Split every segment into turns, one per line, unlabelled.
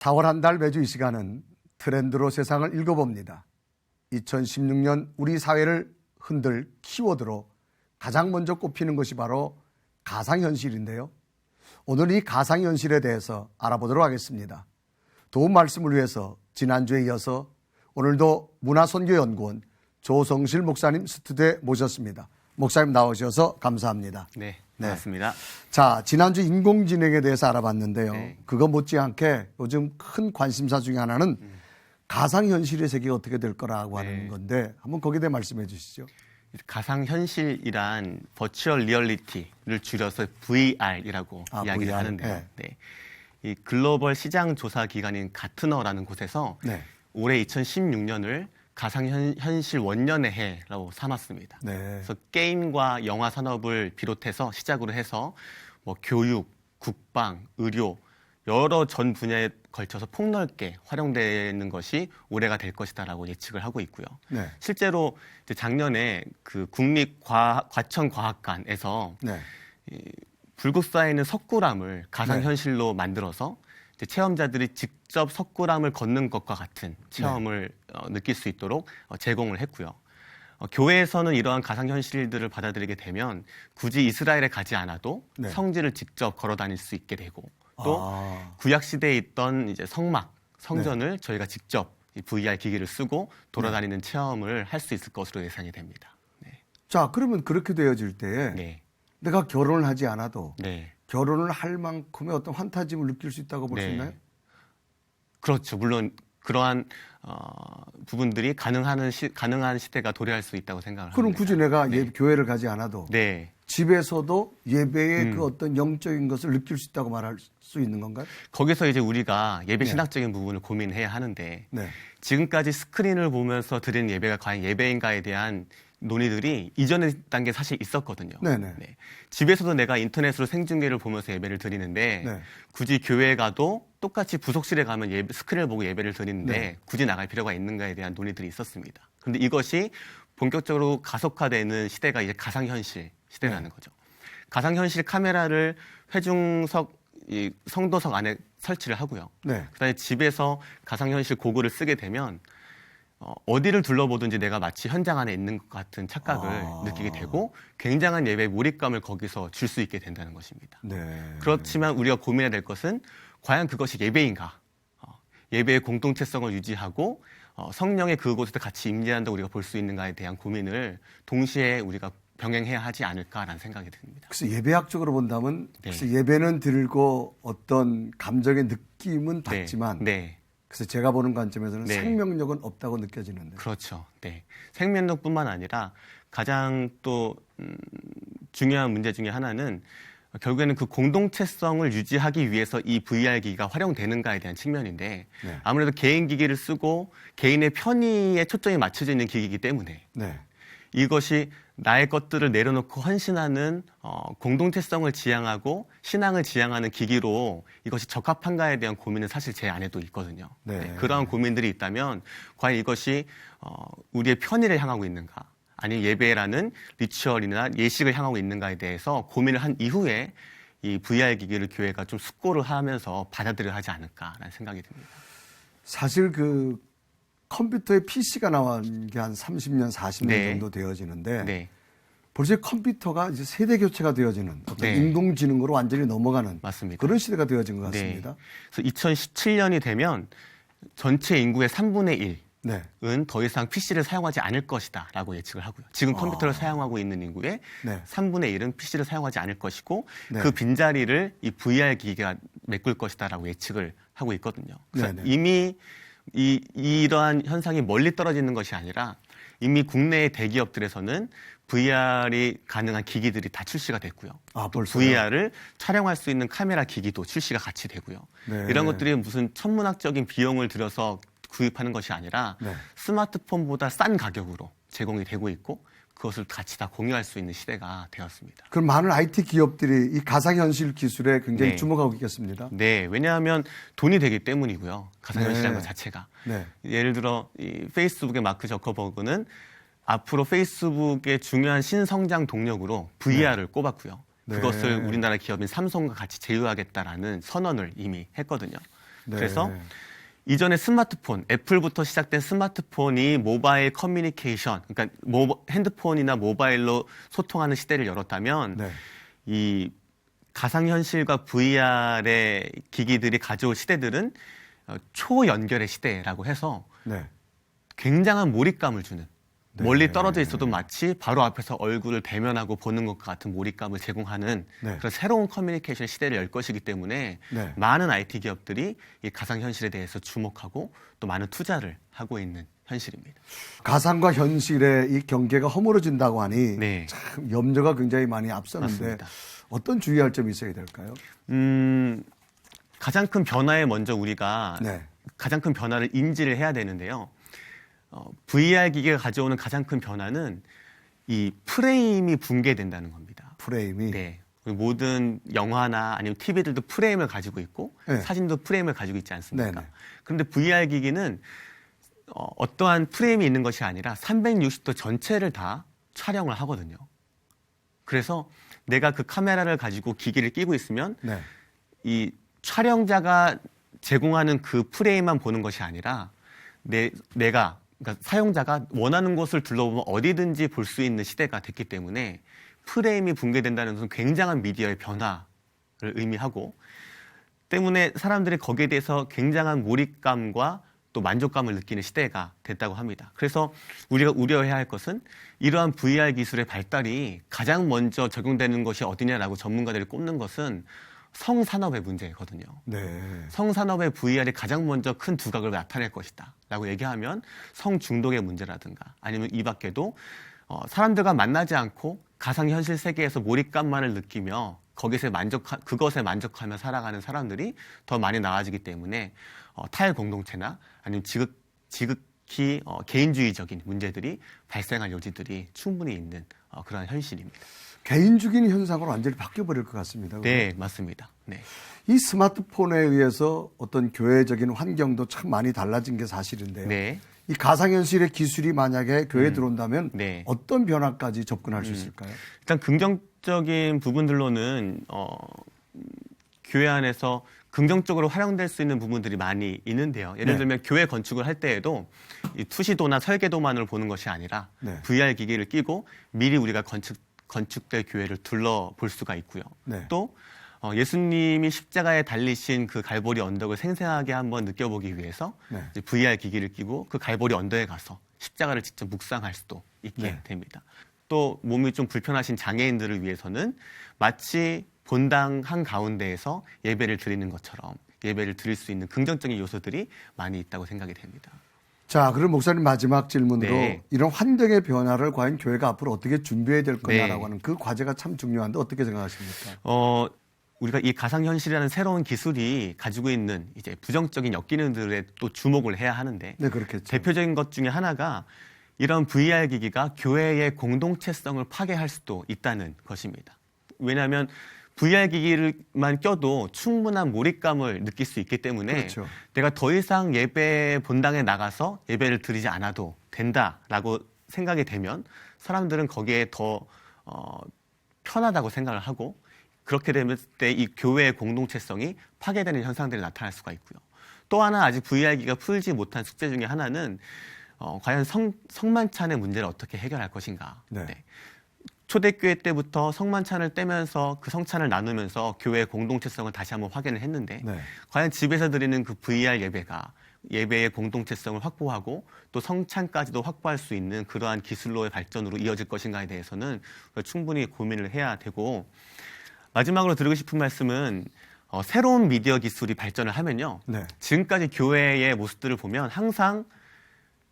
4월 한 달 매주 이 시간은 트렌드로 세상을 읽어봅니다. 2016년 우리 사회를 흔들 키워드로 가장 먼저 꼽히는 것이 바로 가상현실인데요. 오늘 이 가상현실에 대해서 알아보도록 하겠습니다. 도움 말씀을 위해서 지난주에 이어서 오늘도 문화선교연구원 조성실 목사님 스튜디오에 모셨습니다. 목사님 나오셔서 감사합니다.
네, 반갑습니다.
자, 지난주 인공지능에 대해서 알아봤는데요.
네.
그거 못지않게 요즘 큰 관심사 중에 하나는 가상현실의 세계가 어떻게 될 거라고 하는 건데 한번 거기에 대해 말씀해 주시죠.
가상현실이란 버추얼 리얼리티를 줄여서 VR이라고 이야기를
VR.
하는데요. 네. 이 글로벌 시장 조사 기관인 가트너라는 곳에서 올해 2016년을 가상현실 원년의 해라고 삼았습니다. 그래서 게임과 영화 산업을 비롯해서 시작으로 해서 뭐 교육, 국방, 의료 여러 전 분야에 걸쳐서 폭넓게 활용되는 것이 올해가 될 것이다라고 예측을 하고 있고요. 실제로 이제 작년에 그 국립과천과학관에서 불국사에 있는 석굴암을 가상현실로 만들어서 이제 체험자들이 직접 석굴암을 걷는 것과 같은 체험을 느낄 수 있도록 제공을 했고요. 교회에서는 이러한 가상현실들을 받아들이게 되면 굳이 이스라엘에 가지 않아도 성지를 직접 걸어 다닐 수 있게 되고 또 구약 시대에 있던 이제 성전을 저희가 직접 이 VR 기기를 쓰고 돌아다니는 체험을 할 수 있을 것으로 예상이 됩니다.
자, 그러면 그렇게 되어질 때에 내가 결혼을 하지 않아도 결혼을 할 만큼의 어떤 환타짐을 느낄 수 있다고 볼 수 있나요?
그렇죠. 물론 그러한 부분들이 가능한 시대가 도래할 수 있다고 생각을
그럼
합니다.
굳이 내가 교회를 가지 않아도 집에서도 예배의 그 어떤 영적인 것을 느낄 수 있다고 말할 수 있는 건가요?
거기서 이제 우리가 예배 신학적인 부분을 고민해야 하는데 지금까지 스크린을 보면서 드리는 예배가 과연 예배인가에 대한 논의들이 이전의 단계에 사실 있었거든요. 집에서도 내가 인터넷으로 생중계를 보면서 예배를 드리는데 굳이 교회에 가도 똑같이 부속실에 가면 스크린을 보고 예배를 드리는데 굳이 나갈 필요가 있는가에 대한 논의들이 있었습니다. 그런데 이것이 본격적으로 가속화되는 시대가 이제 가상현실 시대라는 거죠. 가상현실 카메라를 회중석, 이 성도석 안에 설치를 하고요. 그다음에 집에서 가상현실 고글을 쓰게 되면 어디를 둘러보든지 내가 마치 현장 안에 있는 것 같은 착각을 느끼게 되고 굉장한 예배 몰입감을 거기서 줄 수 있게 된다는 것입니다. 그렇지만 우리가 고민해야 될 것은 과연 그것이 예배인가? 예배의 공동체성을 유지하고 성령의 그곳에서 같이 임재한다고 우리가 볼 수 있는가에 대한 고민을 동시에 우리가 병행해야 하지 않을까라는 생각이 듭니다.
그래서 예배학적으로 본다면 그래서 예배는 드리고 어떤 감정의 느낌은 받지만 그래서 제가 보는 관점에서는 생명력은 없다고 느껴지는데.
그렇죠. 생명력뿐만 아니라 가장 또 중요한 문제 중에 하나는 결국에는 그 공동체성을 유지하기 위해서 이 VR 기기가 활용되는가에 대한 측면인데 아무래도 개인 기기를 쓰고 개인의 편의에 초점이 맞춰져 있는 기기이기 때문에 이것이 나의 것들을 내려놓고 헌신하는 공동체성을 지향하고 신앙을 지향하는 기기로 이것이 적합한가에 대한 고민은 사실 제 안에도 있거든요. 그러한 고민들이 있다면 과연 이것이 우리의 편의를 향하고 있는가 아니면 예배라는 리추얼이나 예식을 향하고 있는가에 대해서 고민을 한 이후에 이 VR 기기를 교회가 좀 숙고를 하면서 받아들여야 하지 않을까라는 생각이 듭니다.
사실 그 컴퓨터에 PC가 나온 게 한 30년, 40년 정도 되어지는데 벌써 컴퓨터가 이제 세대 교체가 되어지는 어떤 인공지능으로 완전히 넘어가는 그런 시대가 되어진 것 같습니다.
그래서 2017년이 되면 전체 인구의 3분의 1은 더 이상 PC를 사용하지 않을 것이다라고 예측을 하고요. 지금 컴퓨터를 사용하고 있는 인구의 3분의 1은 PC를 사용하지 않을 것이고 그 빈자리를 이 VR 기기가 메꿀 것이다라고 예측을 하고 있거든요. 그래서 이미 이러한 현상이 멀리 떨어지는 것이 아니라 이미 국내의 대기업들에서는 VR이 가능한 기기들이 다 출시가 됐고요. VR을 촬영할 수 있는 카메라 기기도 출시가 같이 되고요. 이런 것들이 무슨 천문학적인 비용을 들여서 구입하는 것이 아니라 스마트폰보다 싼 가격으로 제공이 되고 있고 그것을 같이 다 공유할 수 있는 시대가 되었습니다.
그럼 많은 IT 기업들이 이 가상현실 기술에 굉장히 주목하고 있겠습니다.
왜냐하면 돈이 되기 때문이고요. 가상현실이라는 것 자체가. 예를 들어 이 페이스북의 마크 저커버그는 앞으로 페이스북의 중요한 신성장 동력으로 VR을 꼽았고요. 그것을 우리나라 기업인 삼성과 같이 제휴하겠다라는 선언을 이미 했거든요.
네.
그래서 이전에 스마트폰, 애플부터 시작된 스마트폰이 모바일 커뮤니케이션, 그러니까 핸드폰이나 모바일로 소통하는 시대를 열었다면
네.
이 가상현실과 VR의 기기들이 가져올 시대들은 초연결의 시대라고 해서
네.
굉장한 몰입감을 주는,
네.
멀리 떨어져 있어도 마치 바로 앞에서 얼굴을 대면하고 보는 것 같은 몰입감을 제공하는
네.
그런 새로운 커뮤니케이션 시대를 열 것이기 때문에
네.
많은 IT 기업들이 이 가상현실에 대해서 주목하고 또 많은 투자를 하고 있는 현실입니다.
가상과 현실의 이 경계가 허물어진다고 하니
네.
참 염려가 굉장히 많이 앞서는데
맞습니다.
어떤 주의할 점이 있어야 될까요?
가장 큰 변화에 먼저 우리가
네.
가장 큰 변화를 인지를 해야 되는데요. VR 기계가 가져오는 가장 큰 변화는 이 프레임이 붕괴된다는 겁니다.
프레임이.
네. 모든 영화나 아니면 TV들도 프레임을 가지고 있고
네.
사진도 프레임을 가지고 있지 않습니까?
네네.
그런데 VR 기기는 어떠한 프레임이 있는 것이 아니라 360도 전체를 다 촬영을 하거든요. 그래서 내가 그 카메라를 가지고 기기를 끼고 있으면
네.
이 촬영자가 제공하는 그 프레임만 보는 것이 아니라 내가 그러니까 사용자가 원하는 곳을 둘러보면 어디든지 볼 수 있는 시대가 됐기 때문에 프레임이 붕괴된다는 것은 굉장한 미디어의 변화를 의미하고 때문에 사람들이 거기에 대해서 굉장한 몰입감과 또 만족감을 느끼는 시대가 됐다고 합니다. 그래서 우리가 우려해야 할 것은 이러한 VR 기술의 발달이 가장 먼저 적용되는 것이 어디냐라고 전문가들이 꼽는 것은 성산업의 문제거든요.
네.
성산업의 VR이 가장 먼저 큰 두각을 나타낼 것이다 라고 얘기하면 성중독의 문제라든가 아니면 이 밖에도 사람들과 만나지 않고 가상현실 세계에서 몰입감만을 느끼며 그것에 만족하며 살아가는 사람들이 더 많이 나아지기 때문에 탈공동체나 아니면 지극히 개인주의적인 문제들이 발생할 여지들이 충분히 있는 그런 현실입니다.
개인주의적인 현상으로 완전히 바뀌어버릴 것 같습니다.
네, 맞습니다. 네.
이 스마트폰에 의해서 어떤 교회적인 환경도 참 많이 달라진 게 사실인데요.
네.
이 가상현실의 기술이 만약에 교회에 들어온다면
네.
어떤 변화까지 접근할 수 있을까요?
일단 긍정적인 부분들로는 교회 안에서 긍정적으로 활용될 수 있는 부분들이 많이 있는데요. 예를
네.
들면 교회 건축을 할 때에도 이 투시도나 설계도만을 보는 것이 아니라
네.
VR 기기를 끼고 미리 우리가 건축될 교회를 둘러볼 수가 있고요.
네.
또 예수님이 십자가에 달리신 그 갈보리 언덕을 생생하게 한번 느껴보기 위해서
네.
이제 VR 기기를 끼고 그 갈보리 언덕에 가서 십자가를 직접 묵상할 수도 있게
네.
됩니다. 또 몸이 좀 불편하신 장애인들을 위해서는 마치 본당 한가운데에서 예배를 드리는 것처럼 예배를 드릴 수 있는 긍정적인 요소들이 많이 있다고 생각이 됩니다.
자, 그럼 목사님 마지막 질문으로
네.
이런 환경의 변화를 과연 교회가 앞으로 어떻게 준비해야 될 거냐라고
네.
하는 그 과제가 참 중요한데 어떻게 생각하십니까?
우리가 이 가상현실이라는 새로운 기술이 가지고 있는 이제 부정적인 역기능들에 또 주목을 해야 하는데
네, 그렇겠죠.
대표적인 것 중에 하나가 이런 VR 기기가 교회의 공동체성을 파괴할 수도 있다는 것입니다. 왜냐하면 VR 기기를만 껴도 충분한 몰입감을 느낄 수 있기 때문에
그렇죠.
내가 더 이상 예배 본당에 나가서 예배를 드리지 않아도 된다라고 생각이 되면 사람들은 거기에 더 편하다고 생각을 하고 그렇게 되면 때 이 교회의 공동체성이 파괴되는 현상들이 나타날 수가 있고요. 또 하나 아직 VR 기기가 풀지 못한 숙제 중에 하나는 과연 성만찬의 문제를 어떻게 해결할 것인가.
네.
네. 초대교회 때부터 성만찬을 떼면서 그 성찬을 나누면서 교회의 공동체성을 다시 한번 확인을 했는데
네.
과연 집에서 드리는 그 VR 예배가 예배의 공동체성을 확보하고 또 성찬까지도 확보할 수 있는 그러한 기술로의 발전으로 이어질 것인가에 대해서는 충분히 고민을 해야 되고 마지막으로 드리고 싶은 말씀은 새로운 미디어 기술이 발전을 하면요.
네.
지금까지 교회의 모습들을 보면 항상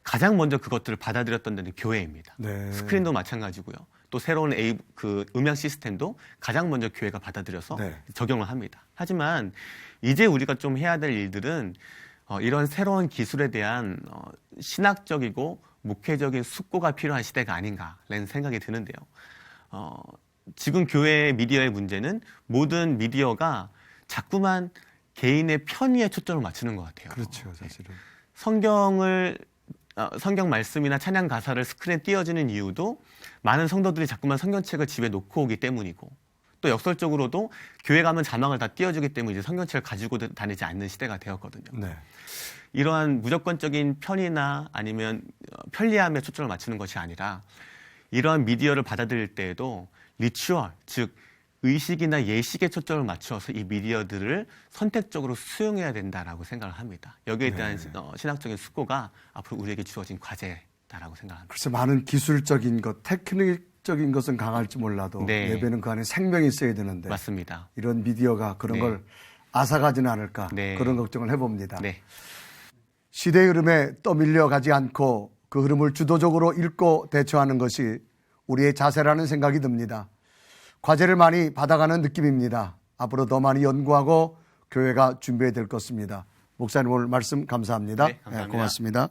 가장 먼저 그것들을 받아들였던 데는 교회입니다.
네.
스크린도 마찬가지고요. 또 새로운 그 음향 시스템도 가장 먼저 교회가 받아들여서
네.
적용을 합니다. 하지만 이제 우리가 좀 해야 될 일들은 이런 새로운 기술에 대한 신학적이고 목회적인 숙고가 필요한 시대가 아닌가라는 생각이 드는데요. 지금 교회의 미디어의 문제는 모든 미디어가 자꾸만 개인의 편의에 초점을 맞추는 것 같아요.
그렇죠, 사실은.
성경 말씀이나 찬양 가사를 스크린에 띄워주는 이유도 많은 성도들이 자꾸만 성경책을 집에 놓고 오기 때문이고 또 역설적으로도 교회 가면 자막을 다 띄워주기 때문에 이제 성경책을 가지고 다니지 않는 시대가 되었거든요.
네.
이러한 무조건적인 편의나 아니면 편리함에 초점을 맞추는 것이 아니라 이러한 미디어를 받아들일 때에도 리추얼, 즉 의식이나 예식에 초점을 맞춰서 이 미디어들을 선택적으로 수용해야 된다라고 생각을 합니다. 여기에 대한 신학적인 숙고가 앞으로 우리에게 주어진 과제다라고 생각합니다.
글쎄 많은 기술적인 것, 테크닉적인 것은 강할지 몰라도
네.
예배는 그 안에 생명이 있어야 되는데
맞습니다.
이런 미디어가 그런
네.
걸 앗아가지는 않을까
네.
그런 걱정을 해봅니다.
네.
시대의 흐름에 떠밀려가지 않고 그 흐름을 주도적으로 읽고 대처하는 것이 우리의 자세라는 생각이 듭니다. 과제를 많이 받아가는 느낌입니다. 앞으로 더 많이 연구하고 교회가 준비해야 될 것입니다. 목사님 오늘 말씀 감사합니다.
네, 감사합니다.
고맙습니다.